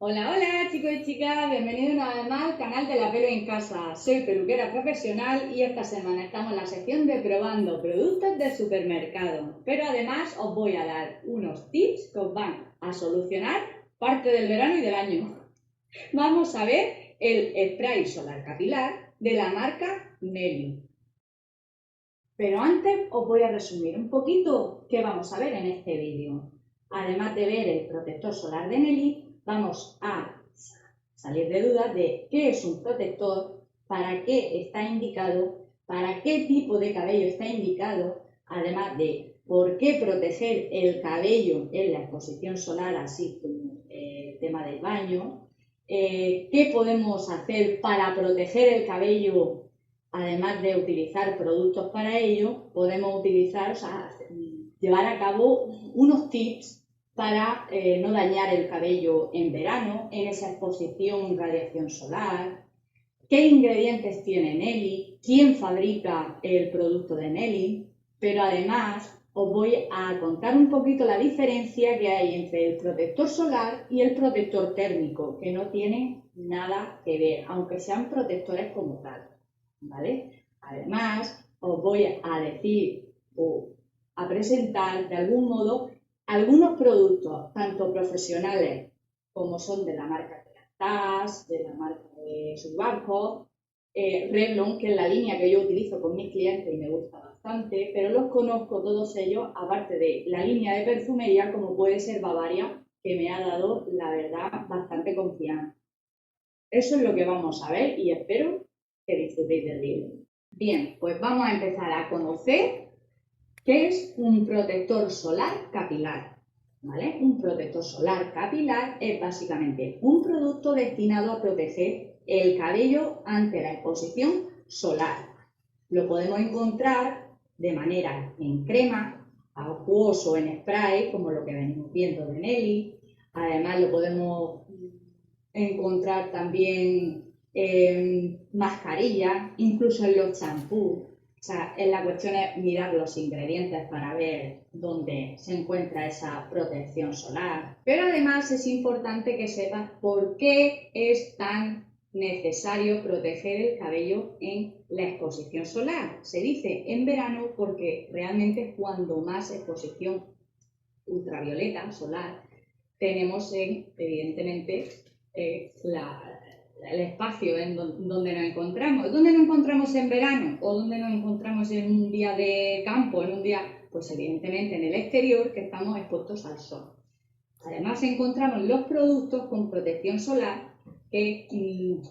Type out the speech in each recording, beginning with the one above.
Hola, hola chicos y chicas, bienvenidos una vez más al canal de La Pelo en Casa. Soy peluquera profesional y esta semana estamos en la sección de probando productos de supermercado. Pero además os voy a dar unos tips que os van a solucionar parte del verano y del año. Vamos a ver el spray solar capilar de la marca Nelly. Pero antes os voy a resumir un poquito qué vamos a ver en este vídeo. Además de ver el protector solar de Nelly, vamos a salir de dudas de qué es un protector, para qué está indicado, para qué tipo de cabello está indicado, además de por qué proteger el cabello en la exposición solar, así como el tema del baño, qué podemos hacer para proteger el cabello, además de utilizar productos para ello, podemos utilizar, o sea, llevar a cabo unos tips para no dañar el cabello en verano, en esa exposición radiación solar, qué ingredientes tiene Nelly, quién fabrica el producto de Nelly, pero además os voy a contar un poquito la diferencia que hay entre el protector solar y el protector térmico, que no tienen nada que ver, aunque sean protectores como tal, ¿vale? Además, os voy a decir o a presentar de algún modo algunos productos, tanto profesionales como son de la marca Kerastase, de la marca de Subarco, Revlon, que es la línea que yo utilizo con mis clientes y me gusta bastante, pero los conozco todos ellos, aparte de la línea de perfumería, como puede ser Bavaria, que me ha dado, la verdad, bastante confianza. Eso es lo que vamos a ver y espero que disfrutéis del vídeo. Bien, pues vamos a empezar a conocer qué es un protector solar capilar. ¿Vale? Un protector solar capilar es básicamente un producto destinado a proteger el cabello ante la exposición solar. Lo podemos encontrar de manera en crema, acuoso, en spray, como lo que venimos viendo de Nelly. Además lo podemos encontrar también en mascarillas, incluso en los champús. O sea, la cuestión es mirar los ingredientes para ver dónde se encuentra esa protección solar. Pero además es importante que sepas por qué es tan necesario proteger el cabello en la exposición solar. Se dice en verano porque realmente es cuando más exposición ultravioleta solar tenemos en, evidentemente, el espacio en donde nos encontramos. ¿Dónde nos encontramos en verano? ¿O dónde nos encontramos en un día de campo? En un día, pues evidentemente en el exterior, que estamos expuestos al sol. Además encontramos los productos con protección solar que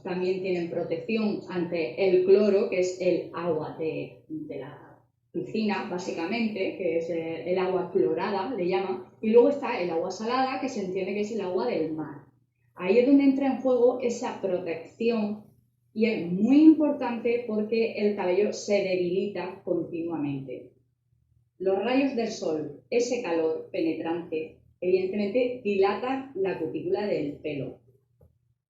también tienen protección ante el cloro, que es el agua de la piscina, básicamente, que es el agua clorada, le llaman, y luego está el agua salada, que se entiende que es el agua del mar. Ahí es donde entra en juego esa protección y es muy importante porque el cabello se debilita continuamente. Los rayos del sol, ese calor penetrante, evidentemente dilata la cutícula del pelo.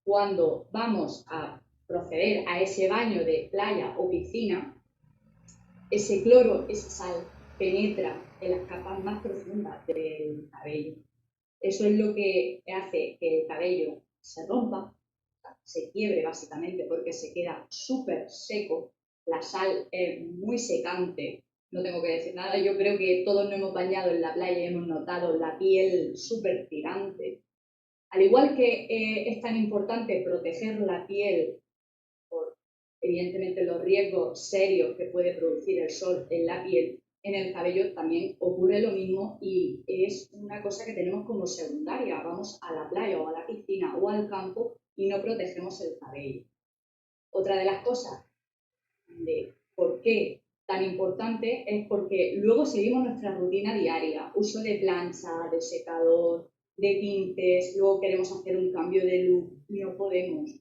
Cuando vamos a proceder a ese baño de playa o piscina, ese cloro, esa sal, penetra en las capas más profundas del cabello. Eso es lo que hace que el cabello se rompa, se quiebre básicamente porque se queda súper seco. La sal es muy secante, no tengo que decir nada. Yo creo que todos nos hemos bañado en la playa y hemos notado la piel súper tirante. Al igual que es tan importante proteger la piel por, evidentemente, los riesgos serios que puede producir el sol en la piel, en el cabello también ocurre lo mismo y es una cosa que tenemos como secundaria. Vamos a la playa o a la piscina o al campo y no protegemos el cabello. Otra de las cosas de por qué tan importante es porque luego seguimos nuestra rutina diaria, uso de plancha, de secador, de tintes, luego queremos hacer un cambio de look y no podemos.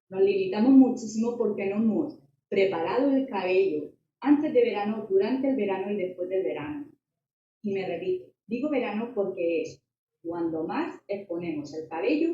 Nos limitamos muchísimo porque no hemos preparado el cabello antes de verano, durante el verano y después del verano. Y me repito, digo verano porque es cuando más exponemos el cabello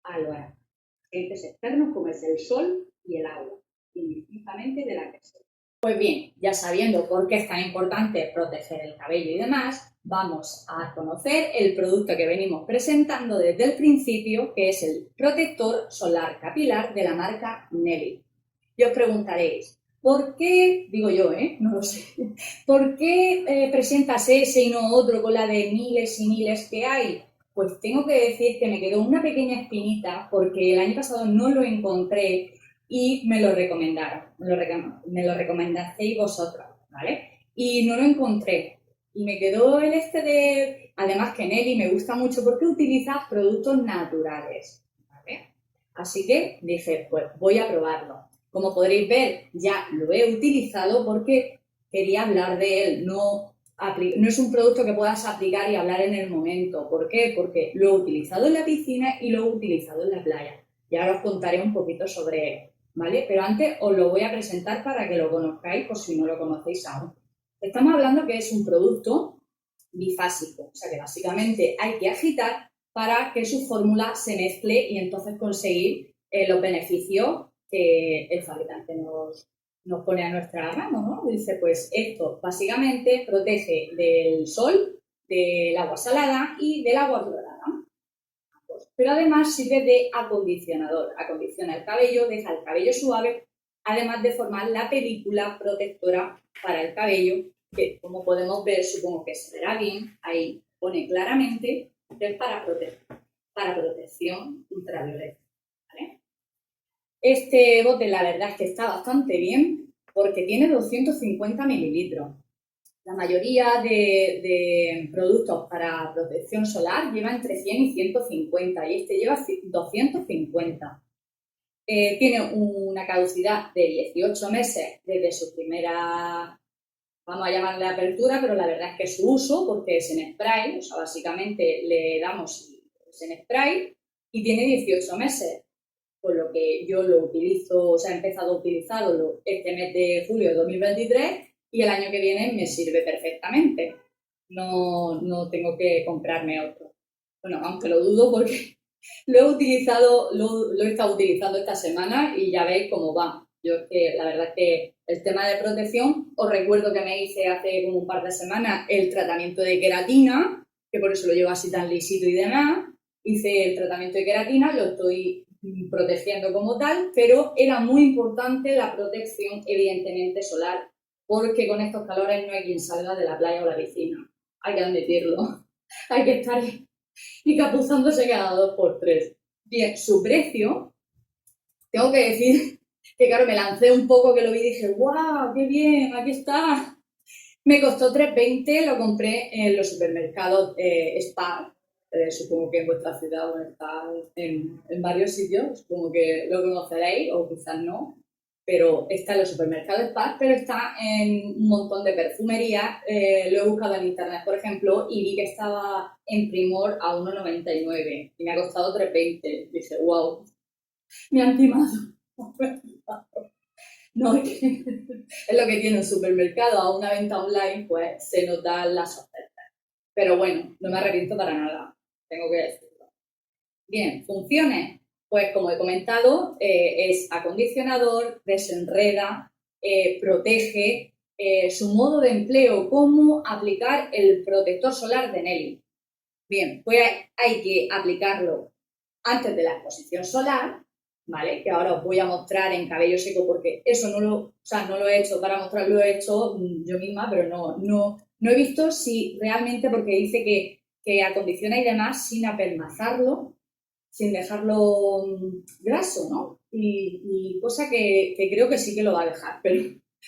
a los agentes externos como es el sol y el agua, indistintamente de la que sea. Pues bien, ya sabiendo por qué es tan importante proteger el cabello y demás, vamos a conocer el producto que venimos presentando desde el principio, que es el protector solar capilar de la marca Nelly. Y os preguntaréis, ¿por qué, digo yo, no lo sé, ¿por qué presentas ese y no otro con la de miles y miles que hay? Pues tengo que decir que me quedó una pequeña espinita porque el año pasado no lo encontré y me lo recomendaron, me lo recomendasteis vosotros, ¿vale? Y no lo encontré. Y me quedó el este de, además que Nelly me gusta mucho porque utiliza productos naturales, ¿vale? Así que dije, pues voy a probarlo. Como podréis ver, ya lo he utilizado porque quería hablar de él, no es un producto que puedas aplicar y hablar en el momento. ¿Por qué? Porque lo he utilizado en la piscina y lo he utilizado en la playa. Y ahora os contaré un poquito sobre él. ¿Vale? Pero antes os lo voy a presentar para que lo conozcáis, por si no lo conocéis aún. Estamos hablando que es un producto bifásico, o sea que básicamente hay que agitar para que su fórmula se mezcle y entonces conseguir los beneficios que el fabricante nos pone a nuestra mano, ¿no? Dice, pues esto básicamente protege del sol, del agua salada y del agua clorada. Pero además sirve de acondicionador. Acondiciona el cabello, deja el cabello suave, además de formar la película protectora para el cabello, que como podemos ver, supongo que se verá bien, ahí pone claramente que es para protección ultravioleta. ¿Vale? Este bote la verdad es que está bastante bien porque tiene 250 mililitros. La mayoría de productos para protección solar lleva entre 100 y 150 y este lleva 250. Tiene una caducidad de 18 meses desde su primera, vamos a llamarle apertura, pero la verdad es que su uso, porque es en spray, o sea, básicamente le damos en spray y tiene 18 meses, por lo que yo lo utilizo, o sea, he empezado a utilizarlo este mes de julio de 2023 y el año que viene me sirve perfectamente. No tengo que comprarme otro. Bueno, aunque lo dudo porque lo he utilizado, lo he estado utilizando esta semana y ya veis cómo va. Yo es que la verdad es que el tema de protección, os recuerdo que me hice hace como un par de semanas el tratamiento de queratina, que por eso lo llevo así tan lisito y demás. Hice el tratamiento de queratina, lo estoy protegiendo como tal, pero era muy importante la protección, evidentemente, solar, porque con estos calores no hay quien salga de la playa o la piscina. Hay que admitirlo. Hay que estar encapuzándose cada 2 por 3. Bien, su precio, tengo que decir que, claro, me lancé un poco que lo vi y dije, ¡guau, qué bien, aquí está! Me costó 3,20, lo compré en los supermercados Spar. Supongo que en vuestra ciudad está en varios sitios, supongo que lo conoceréis o quizás no, pero está en los supermercados Spar, pero está en un montón de perfumerías. Lo he buscado en internet, por ejemplo, y vi que estaba en Primor a 1,99 y me ha costado 3,20. Dije, wow, me han timado. No, es lo que tiene un supermercado a una venta online, pues se notan las ofertas. Pero bueno, no me arrepiento para nada, tengo que decirlo. Bien, funciones. Pues como he comentado, es acondicionador, desenreda, protege, su modo de empleo, cómo aplicar el protector solar de Nelly. Bien, pues hay que aplicarlo antes de la exposición solar, ¿vale? Que ahora os voy a mostrar en cabello seco porque eso no lo he hecho para mostrarlo, lo he hecho yo misma, pero no he visto si realmente, porque dice que acondiciona y demás sin apelmazarlo, sin dejarlo graso, ¿no? Y cosa que creo que sí que lo va a dejar, pero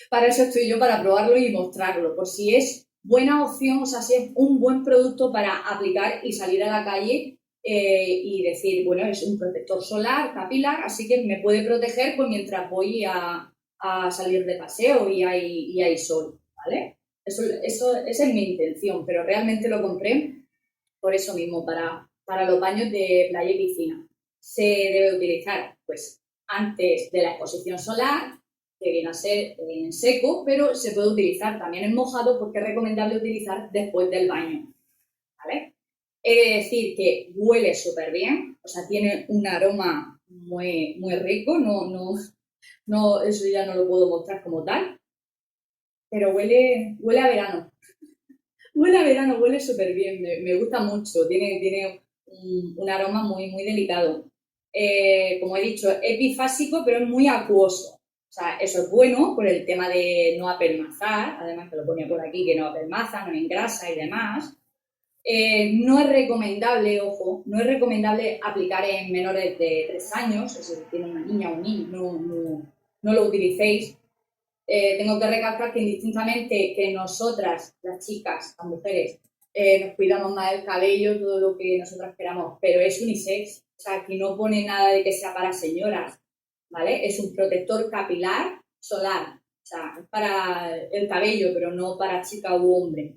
para eso estoy yo, para probarlo y mostrarlo, por si es buena opción, o sea, si es un buen producto para aplicar y salir a la calle y decir, bueno, es un protector solar, capilar, así que me puede proteger pues, mientras voy a salir de paseo y hay sol, ¿vale? Esa es mi intención, pero realmente lo compré por eso mismo, para los baños de playa y piscina. Se debe utilizar pues antes de la exposición solar, que viene a ser en seco, pero se puede utilizar también en mojado porque es recomendable utilizar después del baño, ¿vale? He de decir que huele súper bien, o sea, tiene un aroma muy rico, eso ya no lo puedo mostrar como tal, pero huele a verano. Huele a verano, huele súper bien, me gusta mucho, tiene un aroma muy, muy delicado. Como he dicho, es bifásico, pero es muy acuoso. O sea, eso es bueno por el tema de no apelmazar, además que lo ponía por aquí, que no apelmaza, no engrasa y demás. No es recomendable, ojo, no es recomendable aplicar en menores de 3 años, o sea, si tiene una niña o un niño, no lo utilicéis. Tengo que recalcar que indistintamente que nosotras, las chicas, las mujeres, nos cuidamos más el cabello, todo lo que nosotras queramos, pero es unisex, o sea, aquí no pone nada de que sea para señoras, ¿vale? Es un protector capilar solar, o sea, es para el cabello, pero no para chica u hombre,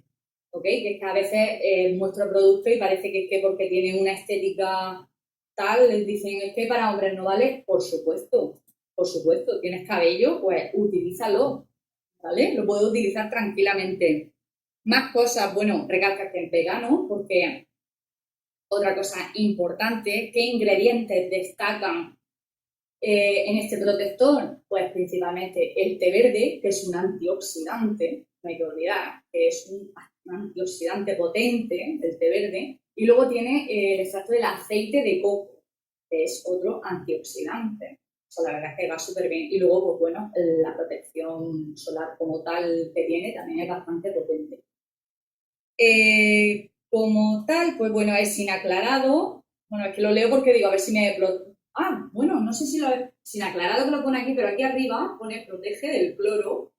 ¿ok? Que es que a veces muestro producto y parece que es que porque tiene una estética tal, les dicen, es que para hombres no vale, por supuesto, tienes cabello, pues utilízalo, ¿vale? Lo puedo utilizar tranquilamente. Más cosas, bueno, recalca que es vegano, porque otra cosa importante, ¿qué ingredientes destacan en este protector? Pues principalmente el té verde, que es un antioxidante, no hay que olvidar, que es un antioxidante potente, el té verde, y luego tiene el extracto del aceite de coco, que es otro antioxidante. O sea, la verdad es que va súper bien. Y luego, pues bueno, la protección solar como tal que tiene también es bastante potente. Como tal, pues bueno, es sin aclarado. Bueno, es que lo leo porque digo, a ver si me... Ah, bueno, no sé si lo... Sin aclarado que lo pone aquí, pero aquí arriba pone protege del cloro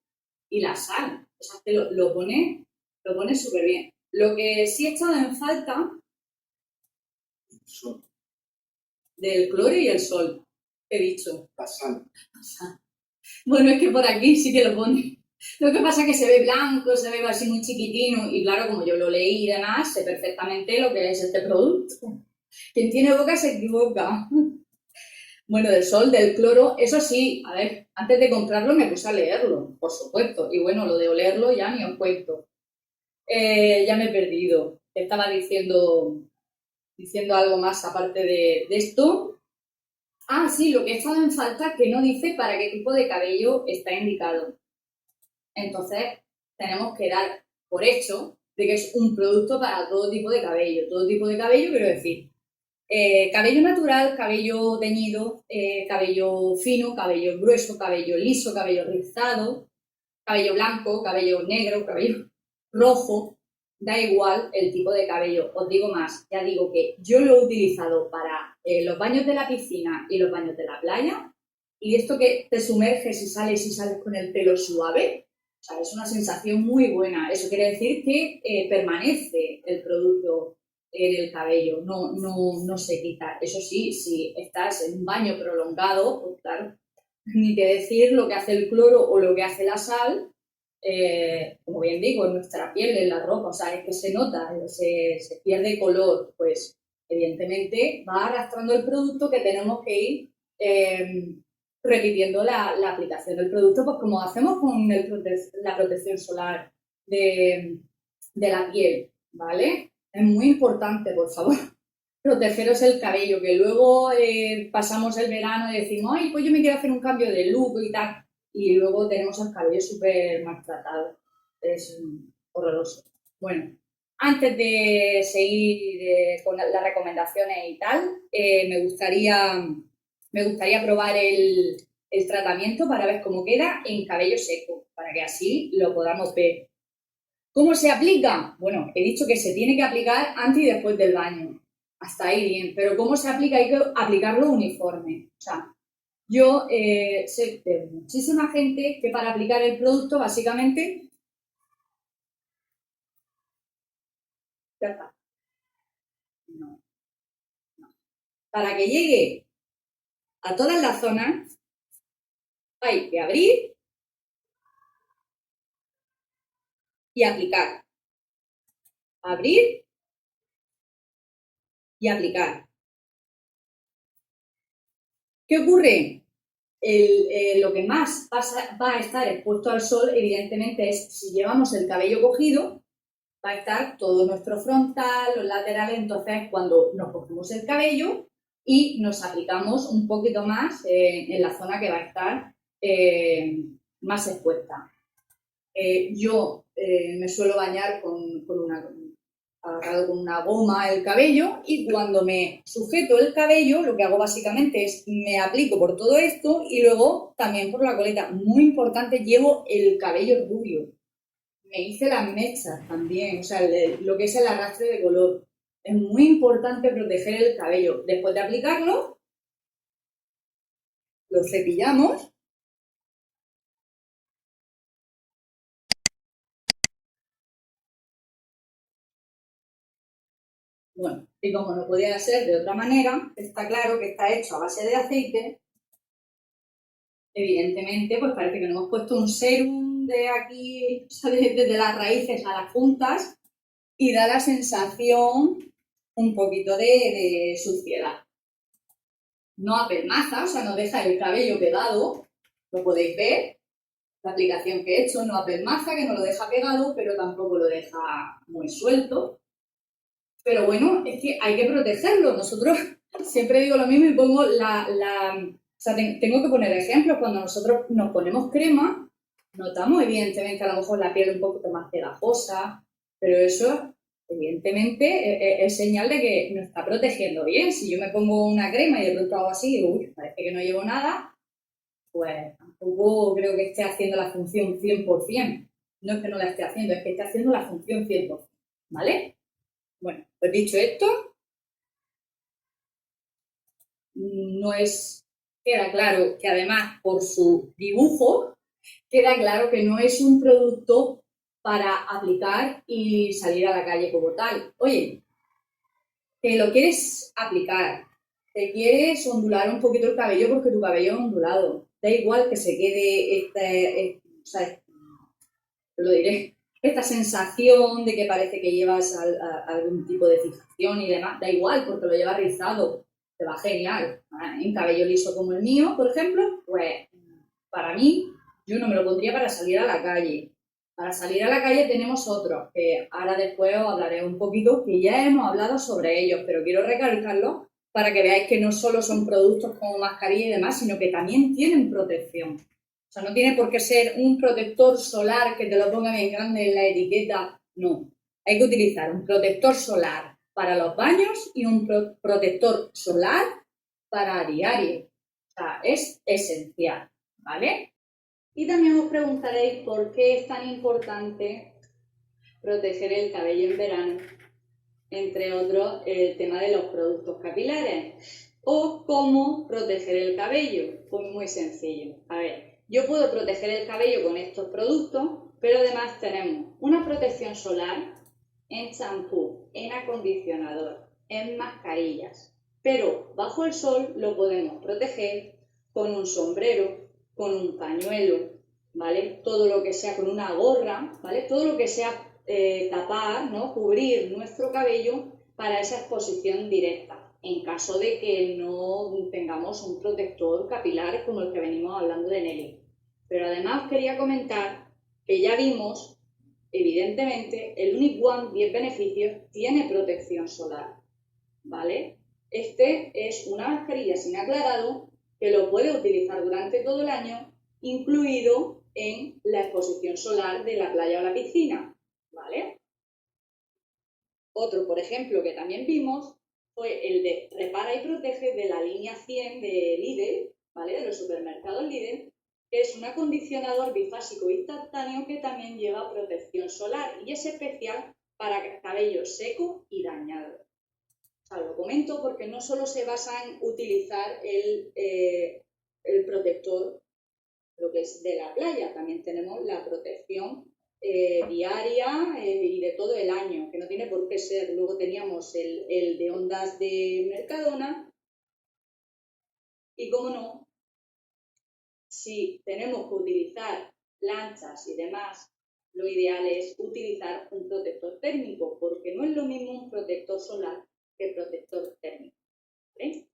y la sal. O sea, que lo pone súper bien. Lo que sí he echado en falta del cloro y el sol, he dicho. La sal. Bueno, es que por aquí sí que lo pone. Lo que pasa es que se ve blanco, se ve así muy chiquitino y claro, como yo lo leí y demás, sé perfectamente lo que es este producto. Quien tiene boca se equivoca. Bueno, del sol, del cloro, eso sí, a ver, antes de comprarlo me puse a leerlo, por supuesto. Y bueno, lo de olerlo ya ni os cuento. Ya me he perdido. Estaba diciendo algo más aparte de esto. Ah, sí, lo que he estado en falta que no dice para qué tipo de cabello está indicado. Entonces, tenemos que dar por hecho de que es un producto para todo tipo de cabello. Todo tipo de cabello, quiero decir, cabello natural, cabello teñido, cabello fino, cabello grueso, cabello liso, cabello rizado, cabello blanco, cabello negro, cabello rojo, da igual el tipo de cabello. Os digo más, ya digo que yo lo he utilizado para los baños de la piscina y los baños de la playa, y esto que te sumerges y sales con el pelo suave, o sea, es una sensación muy buena. Eso quiere decir que permanece el producto en el cabello, no se quita. Eso sí, si estás en un baño prolongado, pues claro, ni que decir lo que hace el cloro o lo que hace la sal, como bien digo, en nuestra piel, en la ropa, o sea, es que se nota, se pierde color, pues evidentemente va arrastrando el producto que tenemos que ir repitiendo la aplicación del producto, pues como hacemos con la protección solar de la piel, ¿vale? Es muy importante, por favor, protegeros el cabello, que luego pasamos el verano y decimos, ay, pues yo me quiero hacer un cambio de look y tal, y luego tenemos el cabello súper maltratado. Es horroroso. Bueno, antes de seguir con las recomendaciones y tal, me gustaría probar el tratamiento para ver cómo queda en cabello seco, para que así lo podamos ver. ¿Cómo se aplica? Bueno, he dicho que se tiene que aplicar antes y después del baño. Hasta ahí bien, pero ¿cómo se aplica? Hay que aplicarlo uniforme. O sea, yo sé de muchísima gente que para aplicar el producto básicamente ya está. No, no. Para que llegue a todas las zonas hay que abrir y aplicar. Abrir y aplicar. ¿Qué ocurre? Lo que más va a estar expuesto al sol, evidentemente, es si llevamos el cabello cogido, va a estar todo nuestro frontal, los laterales, entonces cuando nos cogemos el cabello y nos aplicamos un poquito más en la zona que va a estar más expuesta. Yo me suelo bañar agarrado con una goma el cabello, y cuando me sujeto el cabello lo que hago básicamente es me aplico por todo esto y luego también por la coleta. Muy importante, llevo el cabello rubio. Me hice las mechas también, o sea, lo que es el arrastre de color. Es muy importante proteger el cabello. Después de aplicarlo, lo cepillamos. Bueno, y como no podía ser de otra manera, está claro que está hecho a base de aceite. Evidentemente, pues parece que no hemos puesto un serum de aquí, desde las raíces a las puntas, y da la sensación un poquito de suciedad. No apelmaza, o sea, no deja el cabello pegado, lo podéis ver. La aplicación que he hecho no apelmaza, que no lo deja pegado, pero tampoco lo deja muy suelto. Pero bueno, es que hay que protegerlo. Nosotros siempre digo lo mismo y pongo o sea, tengo que poner ejemplos. Cuando nosotros nos ponemos crema, notamos evidentemente a lo mejor la piel un poco más pegajosa, pero eso evidentemente es señal de que nos está protegiendo bien. Si yo me pongo una crema y de pronto hago así y digo, uy, parece que no llevo nada, pues tampoco creo que esté haciendo la función 100%. No es que no la esté haciendo, es que esté haciendo la función 100%. ¿Vale? Bueno, pues dicho esto, queda claro que además por su dibujo, queda claro que no es un producto para aplicar y salir a la calle como tal. Oye, que lo quieres aplicar, te quieres ondular un poquito el cabello porque tu cabello es ondulado. Da igual que se quede o sea, lo diré, esta sensación de que parece que llevas algún tipo de fijación y demás, da igual porque lo llevas rizado, te va genial. En cabello liso como el mío, por ejemplo, pues para mí, yo no me lo pondría para salir a la calle. Para salir a la calle tenemos otros, que ahora después os hablaré un poquito, que ya hemos hablado sobre ellos, pero quiero recalcarlo para que veáis que no solo son productos como mascarilla y demás, sino que también tienen protección. O sea, no tiene por qué ser un protector solar que te lo ponga bien grande en la etiqueta, no. Hay que utilizar un protector solar para los baños y un protector solar para diario. O sea, es esencial, ¿vale? Y también os preguntaréis por qué es tan importante proteger el cabello en verano, entre otros el tema de los productos capilares. O cómo proteger el cabello. Pues muy sencillo. A ver, yo puedo proteger el cabello con estos productos, pero además tenemos una protección solar en champú, en acondicionador, en mascarillas. Pero bajo el sol lo podemos proteger con un sombrero, con un pañuelo, ¿vale? Todo lo que sea con una gorra, ¿vale? Todo lo que sea tapar, ¿no? Cubrir nuestro cabello para esa exposición directa, en caso de que no tengamos un protector capilar como el que venimos hablando de Nelly. Pero además quería comentar que ya vimos, evidentemente, el Unique One 10 beneficios tiene protección solar, ¿vale? Este es una mascarilla sin aclarado que lo puede utilizar durante todo el año, incluido en la exposición solar de la playa o la piscina, ¿vale? Otro, por ejemplo, que también vimos fue el de Repara y Protege de la línea 100 de Lidl, ¿vale? De los supermercados Lidl, que es un acondicionador bifásico instantáneo que también lleva protección solar y es especial para cabello seco y dañado. O sea, lo comento porque no solo se basa en utilizar el protector, lo que es de la playa, también tenemos la protección diaria y de todo el año, que no tiene por qué ser. Luego teníamos el de ondas de Mercadona y, como no, si tenemos que utilizar planchas y demás, lo ideal es utilizar un protector térmico, porque no es lo mismo un protector solar que protector térmico, ¿vale?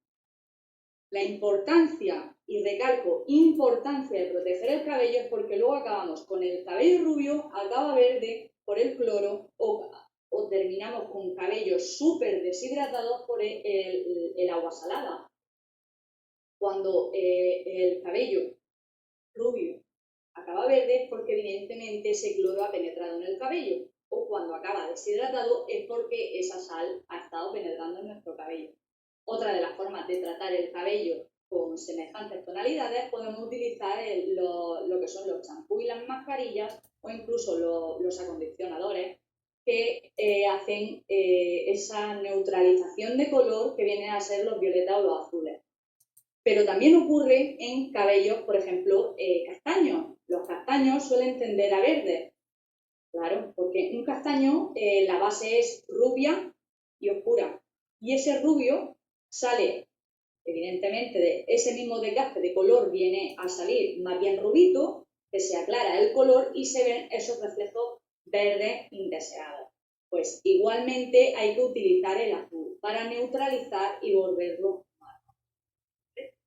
La importancia, y recalco, importancia de proteger el cabello es porque luego acabamos con el cabello rubio, acaba verde por el cloro o terminamos con cabellos súper deshidratados por el agua salada. Cuando el cabello rubio acaba verde es porque evidentemente ese cloro ha penetrado en el cabello, o cuando acaba deshidratado es porque esa sal ha estado penetrando en nuestro cabello. Otra de las formas de tratar el cabello con semejantes tonalidades, podemos utilizar lo que son los champús y las mascarillas, o incluso los acondicionadores que hacen esa neutralización de color que vienen a ser los violetas o los azules. Pero también ocurre en cabellos, por ejemplo, castaños. Los castaños suelen tender a verde, claro, porque un castaño, la base es rubia y oscura, y ese rubio sale, evidentemente, de ese mismo desgaste de color, viene a salir más bien rubito, que se aclara el color y se ven esos reflejos verdes indeseados. Pues igualmente hay que utilizar el azul para neutralizar y volverlo marrón.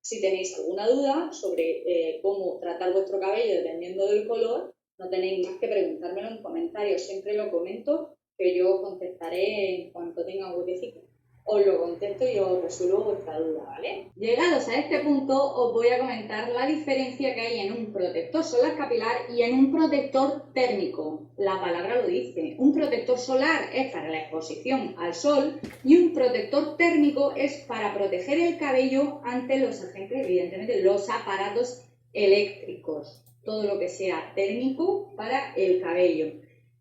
Si tenéis alguna duda sobre cómo tratar vuestro cabello dependiendo del color, no tenéis más que preguntármelo en comentarios. Siempre lo comento, que yo contestaré en cuanto tenga un huequecito. Os lo contesto y os resuelvo vuestra duda, ¿vale? Llegados a este punto, os voy a comentar la diferencia que hay en un protector solar capilar y en un protector térmico. La palabra lo dice. Un protector solar es para la exposición al sol y un protector térmico es para proteger el cabello ante los agentes, evidentemente, los aparatos eléctricos. Todo lo que sea térmico para el cabello.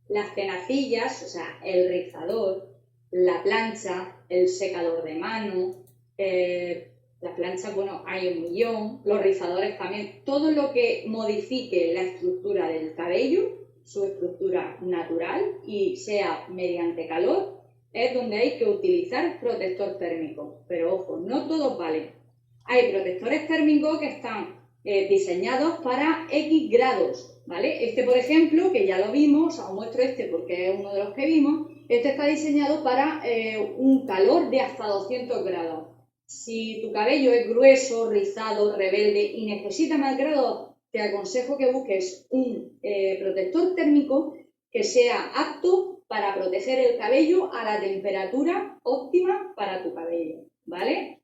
Las tenacillas, o sea, el rizador, la plancha, el secador de mano, las planchas, bueno, hay un millón, los rizadores también, todo lo que modifique la estructura del cabello, su estructura natural y sea mediante calor, es donde hay que utilizar protector térmico. Pero ojo, no todos valen. Hay protectores térmicos que están diseñados para X grados, ¿vale? Este, por ejemplo, que ya lo vimos, os muestro este porque es uno de los que vimos. Este está diseñado para un calor de hasta 200 grados. Si tu cabello es grueso, rizado, rebelde y necesita más grados, te aconsejo que busques un protector térmico que sea apto para proteger el cabello a la temperatura óptima para tu cabello, ¿vale?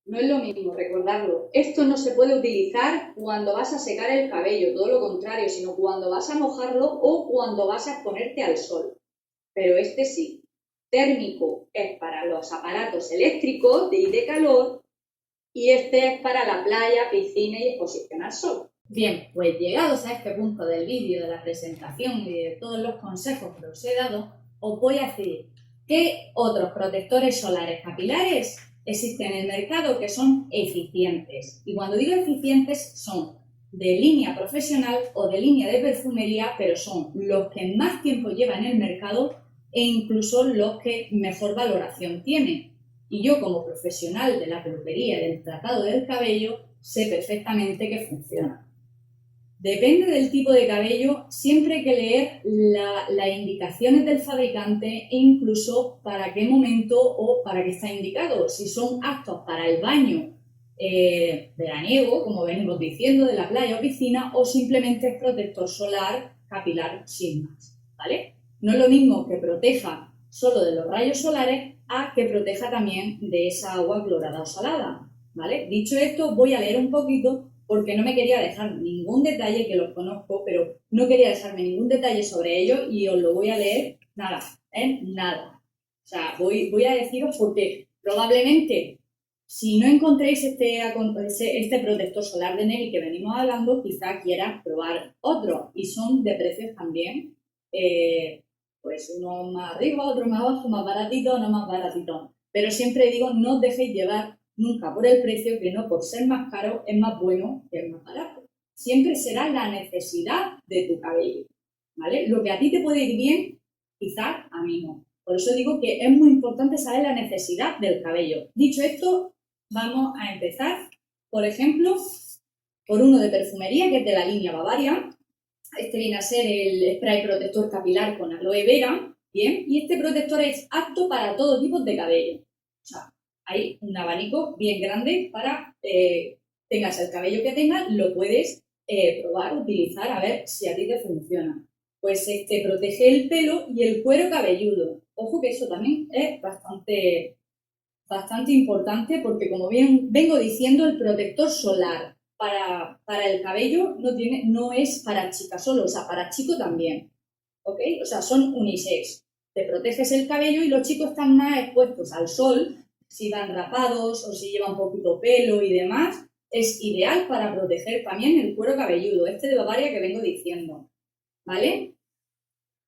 No es lo mismo, recordarlo. Esto no se puede utilizar cuando vas a secar el cabello, todo lo contrario, sino cuando vas a mojarlo o cuando vas a exponerte al sol. Pero este sí. Térmico es para los aparatos eléctricos y de calor y este es para la playa, piscina y exposición al sol. Bien, pues llegados a este punto del vídeo, de la presentación y de todos los consejos que os he dado, os voy a decir qué otros protectores solares capilares existen en el mercado que son eficientes. Y cuando digo eficientes, son de línea profesional o de línea de perfumería, pero son los que más tiempo llevan en el mercado e incluso los que mejor valoración tienen. Y yo, como profesional de la peluquería y del tratado del cabello, sé perfectamente que funciona. Depende del tipo de cabello, siempre hay que leer las indicaciones del fabricante e incluso para qué momento o para qué está indicado. Si son aptos para el baño veraniego, como venimos diciendo, de la playa o piscina, o simplemente es protector solar capilar sin más, ¿vale? No es lo mismo que proteja solo de los rayos solares a que proteja también de esa agua clorada o salada, ¿vale? Dicho esto, voy a leer un poquito porque no me quería dejar ningún detalle, que los conozco, pero no quería dejarme ningún detalle sobre ellos y os lo voy a leer nada, nada. O sea, voy a deciros porque probablemente si no encontréis este protector solar de Neri que venimos hablando, quizá quieras probar otro y son de precios también, pues uno más arriba, otro más abajo, más baratito, no más baratito. Pero siempre digo, no os dejéis llevar nunca por el precio, que no por ser más caro es más bueno que es más barato. Siempre será la necesidad de tu cabello, ¿vale? Lo que a ti te puede ir bien, quizás a mí no. Por eso digo que es muy importante saber la necesidad del cabello. Dicho esto, vamos a empezar, por ejemplo, por uno de perfumería, que es de la línea Bavaria. Este viene a ser el spray protector capilar con aloe vera, ¿bien? Y este protector es apto para todo tipo de cabello. O sea, hay un abanico bien grande para, tengas el cabello que tengas, lo puedes probar, utilizar, a ver si a ti te funciona. Pues este protege el pelo y el cuero cabelludo. Ojo que eso también es bastante importante porque, como bien vengo diciendo, el protector solar para el cabello no es para chica solo, o sea, para chico también, ¿ok? O sea, son unisex. Te proteges el cabello y los chicos están más expuestos al sol, si van rapados o si llevan poquito pelo y demás, es ideal para proteger también el cuero cabelludo, de Bavaria que vengo diciendo, ¿vale?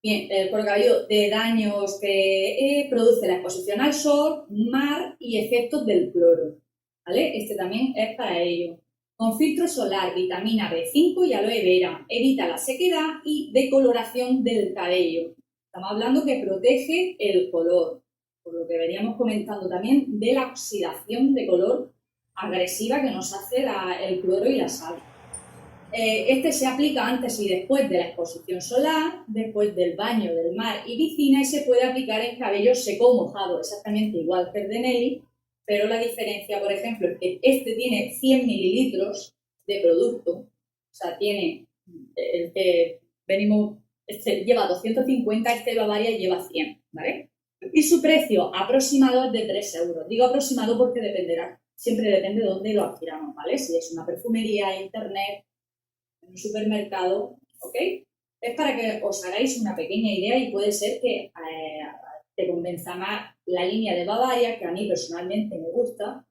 Bien, el cuero cabelludo de daños que produce la exposición al sol, mar y efectos del cloro, ¿vale? Este también es para ello. Con filtro solar, vitamina B5 y aloe vera, evita la sequedad y decoloración del cabello. Estamos hablando que protege el color, por lo que veníamos comentando también de la oxidación de color agresiva que nos hace el cloro y la sal. Este se aplica antes y después de la exposición solar, después del baño del mar y piscina y se puede aplicar en cabello seco o mojado, exactamente igual que el de Nelly, pero la diferencia, por ejemplo, es que este tiene 100 mililitros de producto, o sea, tiene el que venimos, este lleva 250, este Bavaria lleva 100, ¿vale? Y su precio aproximado es de 3 euros. Digo aproximado porque dependerá, siempre depende de dónde lo adquiramos, ¿vale? Si es una perfumería, internet, en un supermercado, ¿ok? Es para que os hagáis una pequeña idea y puede ser que te convenza más la línea de Bavaria, que a mí personalmente me gusta,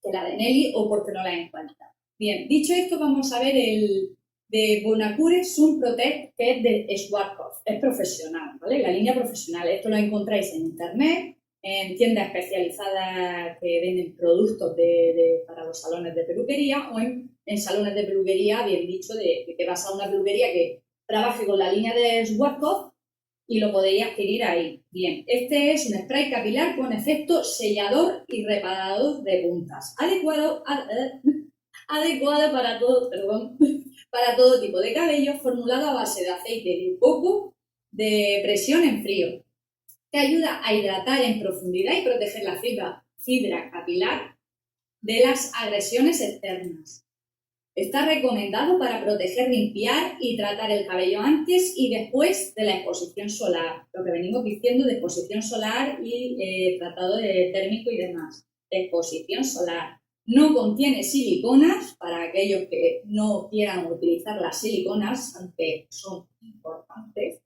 que la de Nelly o porque no la encuentra. Bien, dicho esto, vamos a ver el de Bonacure Sun Protect, que es de Schwarzkopf, es profesional, ¿vale? La línea profesional, esto lo encontráis en internet, en tiendas especializadas que venden productos para los salones de peluquería o en salones de peluquería, bien dicho, de que vas a una peluquería que trabaje con la línea de Schwarzkopf y lo podéis adquirir ahí. Bien, este es un spray capilar con efecto sellador y reparador de puntas, adecuado para para todo tipo de cabello, formulado a base de aceite de coco de presión en frío, que ayuda a hidratar en profundidad y proteger la fibra capilar de las agresiones externas. Está recomendado para proteger, limpiar y tratar el cabello antes y después de la exposición solar. Lo que venimos diciendo de exposición solar y tratado térmico y demás. Exposición solar. No contiene siliconas, para aquellos que no quieran utilizar las siliconas, aunque son importantes.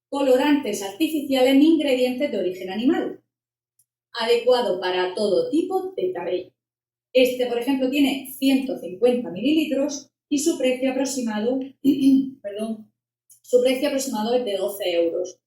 Colorantes artificiales ni ingredientes de origen animal. Adecuado para todo tipo de cabello. Este, por ejemplo, tiene 150 mililitros y su precio aproximado, su precio aproximado es de 12 euros.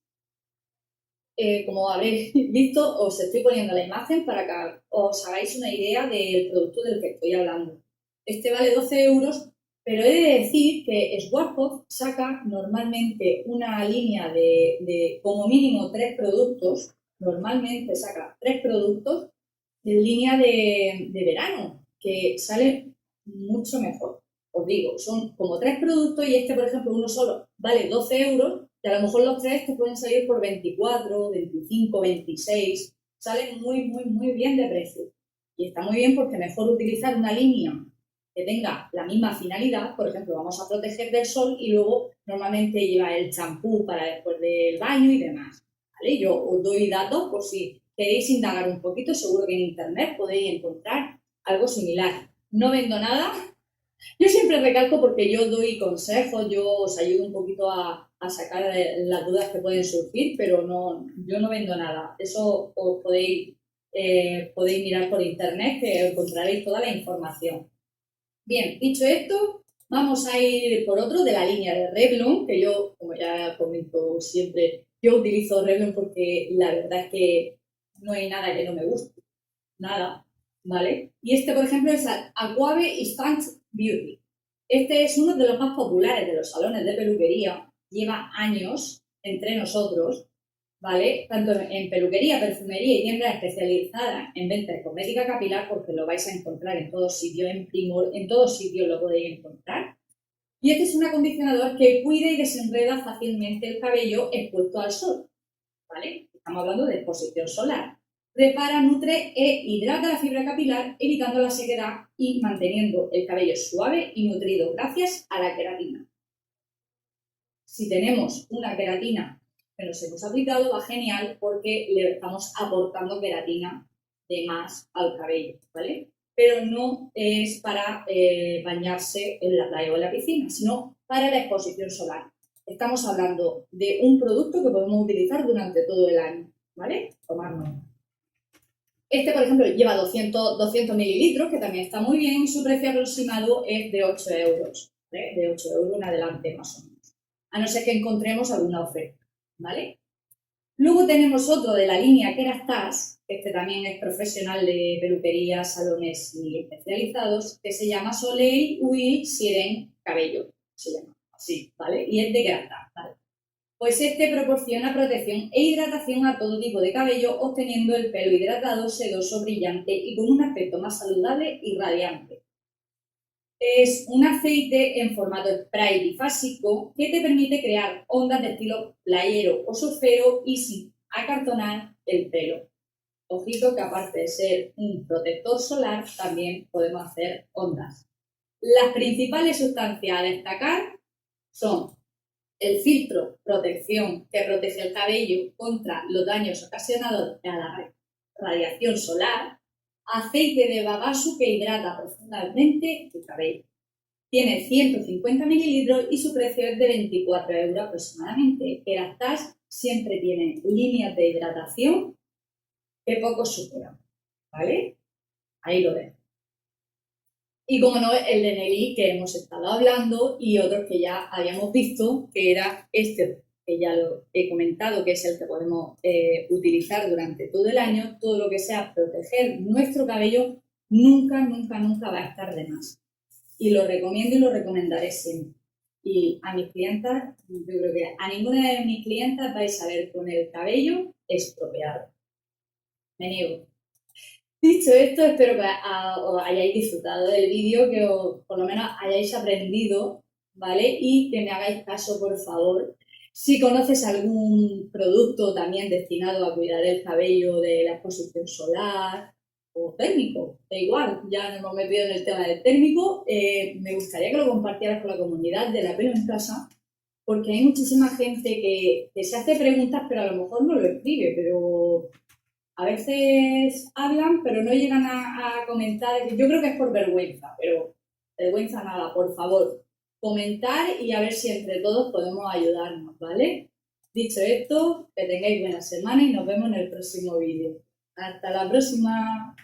Como habréis visto, os estoy poniendo la imagen para que os hagáis una idea del producto del que estoy hablando. Este vale 12 euros, pero he de decir que Schwarzkopf saca normalmente una línea de como mínimo 3 productos, normalmente saca 3 productos en línea de verano, que sale mucho mejor. Os digo, son como 3 productos y este, por ejemplo, uno solo vale 12 euros y a lo mejor los 3 te pueden salir por 24, 25, 26. Salen muy bien de precio. Y está muy bien porque mejor utilizar una línea que tenga la misma finalidad. Por ejemplo, vamos a proteger del sol y luego normalmente lleva el champú para después del baño y demás. ¿Vale? Yo os doy datos por si queréis indagar un poquito, seguro que en internet podéis encontrar algo similar. No vendo nada. Yo siempre recalco porque yo doy consejos, yo os ayudo un poquito a sacar las dudas que pueden surgir, pero yo no vendo nada. Eso os podéis mirar por internet que encontraréis toda la información. Bien, dicho esto, vamos a ir por otro de la línea de Revlon, que yo, como ya comento siempre, yo utilizo Revlon porque la verdad es que no hay nada que no me guste, nada, ¿vale? Y este, por ejemplo, es Aquave Instant Beauty. Este es uno de los más populares de los salones de peluquería, lleva años entre nosotros, ¿vale? Tanto en peluquería, perfumería y tiendas especializadas en venta de cosmética capilar, porque lo vais a encontrar en todos sitios, en Primor, en todos sitios lo podéis encontrar. Y este es un acondicionador que cuida y desenreda fácilmente el cabello expuesto al sol, ¿vale? Estamos hablando de exposición solar. Repara, nutre e hidrata la fibra capilar, evitando la sequedad y manteniendo el cabello suave y nutrido gracias a la queratina. Si tenemos una queratina que nos hemos aplicado, va genial porque le estamos aportando queratina de más al cabello, ¿vale? pero no es para bañarse en la playa o en la piscina, sino para la exposición solar. Estamos hablando de un producto que podemos utilizar durante todo el año, ¿vale? Tomarnos. Este, por ejemplo, lleva 200 mililitros, que también está muy bien, y su precio aproximado es de 8 euros, ¿vale? De 8 euros en adelante, más o menos. A no ser que encontremos alguna oferta, ¿vale? Luego tenemos otro de la línea Kerastase, este también es profesional de peluquería, salones y especializados, que se llama Soleil Huile Siren Cabello, se llama así, ¿vale? Y es de Kerastase, ¿vale? Pues este proporciona protección e hidratación a todo tipo de cabello, obteniendo el pelo hidratado, sedoso, brillante y con un aspecto más saludable y radiante. Es un aceite en formato spray bifásico que te permite crear ondas de estilo playero o surfero y sin acartonar el pelo. Ojito que aparte de ser un protector solar, también podemos hacer ondas. Las principales sustancias a destacar son el filtro protección que protege el cabello contra los daños ocasionados a la radiación solar, aceite de bagasu que hidrata profundamente el cabello. Tiene 150 mililitros y su precio es de 24 euros aproximadamente. Kerastase siempre tiene líneas de hidratación que pocos superan, ¿vale? Ahí lo ven. Y como no, el de Nelly que hemos estado hablando y otros que ya habíamos visto, que era este, que ya lo he comentado, que es el que podemos utilizar durante todo el año. Todo lo que sea proteger nuestro cabello nunca, nunca, nunca va a estar de más. Y lo recomiendo y lo recomendaré siempre. Y a mis clientas, yo creo que a ninguna de mis clientas vais a ver con el cabello estropeado. Me niego. Dicho esto, espero que os hayáis disfrutado del vídeo, que por lo menos hayáis aprendido, ¿vale? Y que me hagáis caso, por favor. Si conoces algún producto también destinado a cuidar el cabello de la exposición solar o térmico, da igual, ya nos hemos metido en el tema del térmico, me gustaría que lo compartieras con la comunidad de La Pelo en Casa, porque hay muchísima gente que se hace preguntas, pero a lo mejor no lo escribe, pero a veces hablan, pero no llegan a comentar. Yo creo que es por vergüenza, pero vergüenza nada, por favor. Comentar y a ver si entre todos podemos ayudarnos, ¿vale? Dicho esto, que tengáis buena semana y nos vemos en el próximo vídeo. Hasta la próxima.